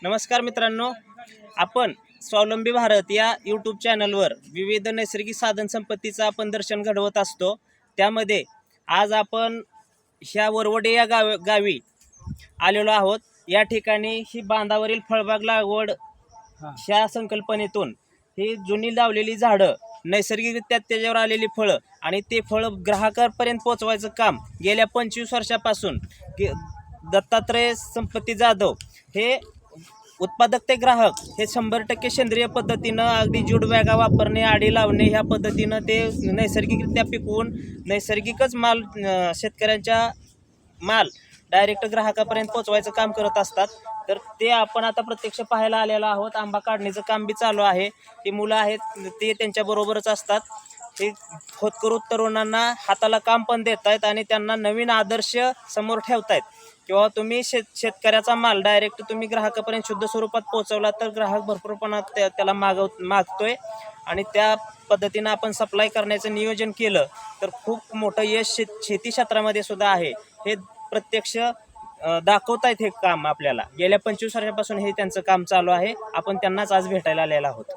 नमस्कार मित्रांनो, आपण स्वावलंबी भारत या यूट्यूब चॅनलवर विविध नैसर्गिक साधन संपत्तीचं आपण दर्शन घडवत असतो। त्यामध्ये आज आपण ह्या वरवडे या गावी आलेलो आहोत। या ठिकाणी ही बांधावरील फळबाग लागवड ह्या संकल्पनेतून ही जुनी लावलेली झाडं, नैसर्गिकरित्या त्याच्यावर आलेली फळं आणि ते फळं ग्राहकांपर्यंत पोहोचवायचं काम गेल्या 25 वर्षापासून दत्तात्रय संपत्ती जाधव हे उत्पादक ते ग्राहक हे 100% सेंद्रिय पद्धतीनं अगदी जूट बॅगा वापरणे, आडी लावणे ह्या पद्धतीनं ते नैसर्गिकरित्या पिकवून नैसर्गिकच माल शेतकऱ्यांच्या माल डायरेक्ट ग्राहकापर्यंत पोहोचवायचं काम करत असतात। तर ते आपण आता प्रत्यक्ष पाहायला आलेलो आहोत। आंबा काढणीचं काम बी चालू आहे। ती मुलं आहेत ते त्यांच्याबरोबरच असतात। हे होतकरू तरुणांना हाताला काम पण देत आहेत आणि त्यांना नवीन आदर्श समोर ठेवतायत किंवा तुम्ही शेतकऱ्याचा माल डायरेक्ट तुम्ही ग्राहकापर्यंत शुद्ध स्वरूपात पोहोचवला तर ग्राहक भरपूर प्रमाणात त्याला मागतोय आणि त्या पद्धतीनं आपण सप्लाय करण्याचं नियोजन केलं तर खूप मोठं यश शेती क्षेत्रामध्ये सुद्धा आहे। हे प्रत्यक्ष दाखवतायत हे काम आपल्याला। गेल्या 25 वर्षापासून हे त्यांचं काम चालू आहे। आपण त्यांनाच आज भेटायला आलेलो आहोत।